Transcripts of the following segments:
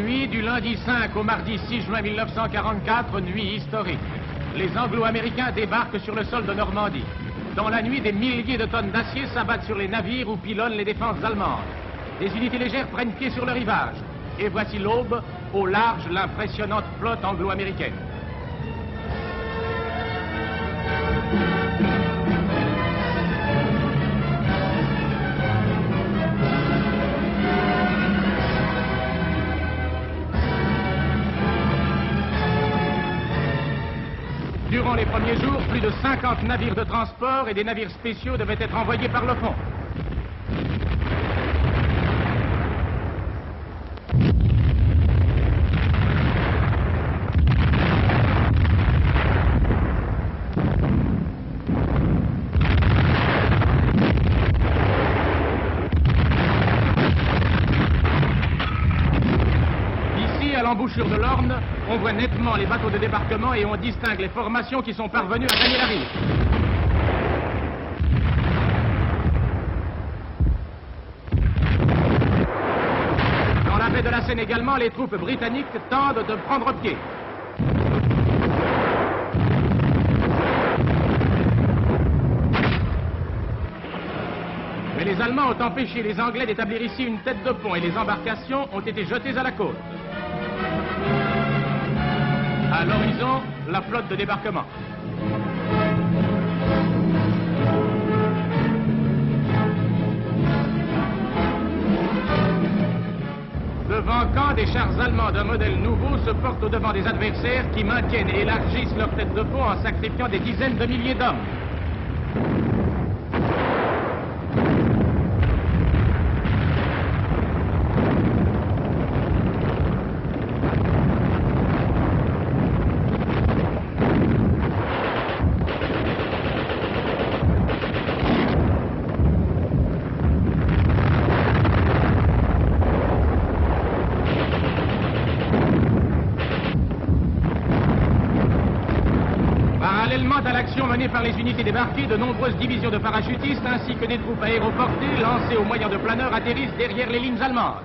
Nuit du lundi 5 au mardi 6 juin 1944, nuit historique. Les Anglo-Américains débarquent sur le sol de Normandie. Dans la nuit, des milliers de tonnes d'acier s'abattent sur les navires où pilonnent les défenses allemandes. Des unités légères prennent pied sur le rivage. Et voici l'aube, au large, l'impressionnante flotte anglo-américaine. Durant les premiers jours, plus de 50 navires de transport et des navires spéciaux devaient être envoyés par le fond. L'embouchure de l'Orne, on voit nettement les bateaux de débarquement et on distingue les formations qui sont parvenues à gagner la rive. Dans la baie de la Seine également, les troupes britanniques tentent de prendre pied. Mais les Allemands ont empêché les Anglais d'établir ici une tête de pont et les embarcations ont été jetées à la côte. À l'horizon, la flotte de débarquement. Devant Caen, des chars allemands d'un modèle nouveau se portent au-devant des adversaires qui maintiennent et élargissent leur tête de pont en sacrifiant des dizaines de milliers d'hommes. Parallèlement à l'action menée par les unités débarquées, de nombreuses divisions de parachutistes ainsi que des troupes aéroportées lancées au moyen de planeurs atterrissent derrière les lignes allemandes.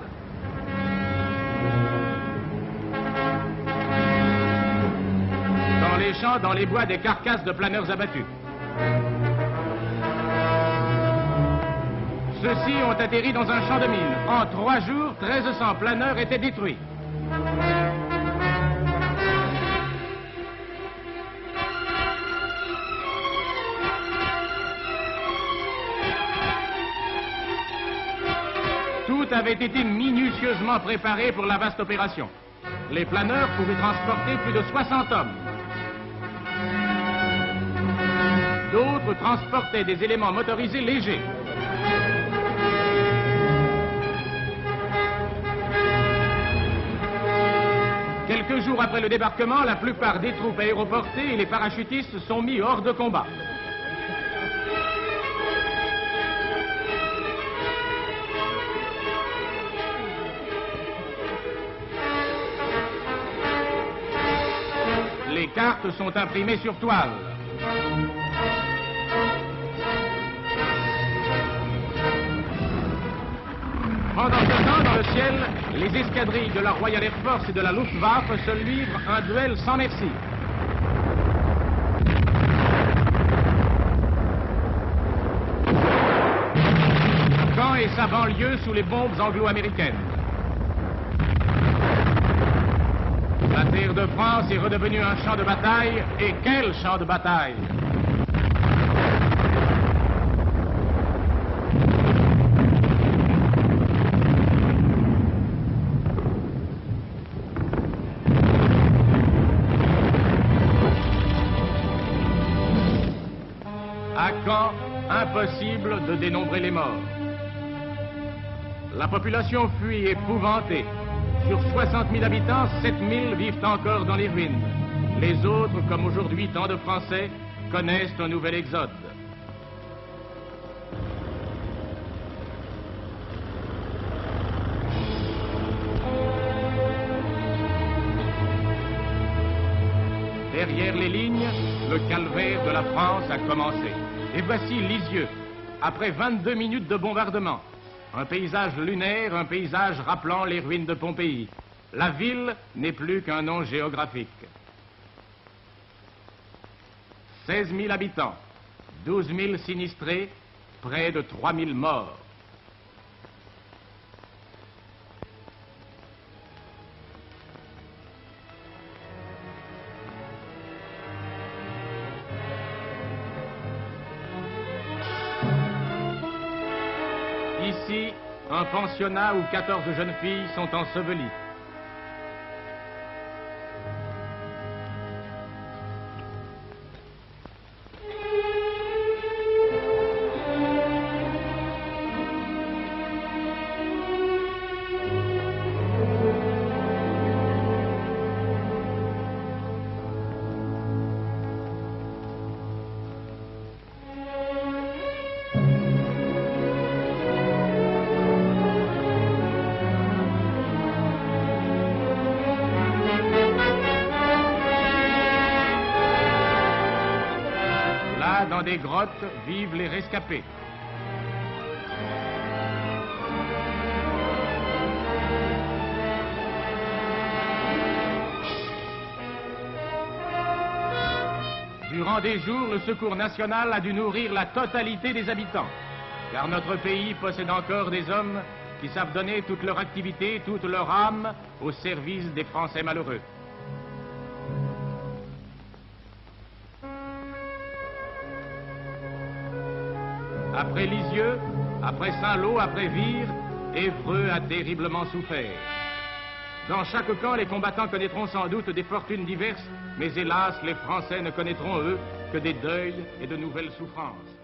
Dans les champs, dans les bois, des carcasses de planeurs abattus. Ceux-ci ont atterri dans un champ de mines. En 3 jours, 1300 planeurs étaient détruits. Tout avait été minutieusement préparé pour la vaste opération. Les planeurs pouvaient transporter plus de 60 hommes. D'autres transportaient des éléments motorisés légers. Quelques jours après le débarquement, la plupart des troupes aéroportées et les parachutistes sont mis hors de combat. Les cartes sont imprimées sur toile. Pendant ce temps, dans le ciel, les escadrilles de la Royal Air Force et de la Luftwaffe se livrent un duel sans merci. Caen et sa banlieue sous les bombes anglo-américaines. La terre de France est redevenue un champ de bataille, et quel champ de bataille! À Caen, impossible de dénombrer les morts. La population fuit épouvantée. Sur 60 000 habitants, 7 000 vivent encore dans les ruines. Les autres, comme aujourd'hui tant de Français, connaissent un nouvel exode. Derrière les lignes, le calvaire de la France a commencé. Et voici Lisieux, après 22 minutes de bombardement. Un paysage lunaire, un paysage rappelant les ruines de Pompéi. La ville n'est plus qu'un nom géographique. 16 000 habitants, 12 000 sinistrés, près de 3 000 morts. Ici, un pensionnat où 14 jeunes filles sont ensevelies. Dans des grottes vivent les rescapés. Durant des jours, le Secours national a dû nourrir la totalité des habitants, car notre pays possède encore des hommes qui savent donner toute leur activité, toute leur âme au service des Français malheureux. Après Lisieux, après Saint-Lô, après Vire, Évreux a terriblement souffert. Dans chaque camp, les combattants connaîtront sans doute des fortunes diverses, mais hélas, les Français ne connaîtront, eux, que des deuils et de nouvelles souffrances.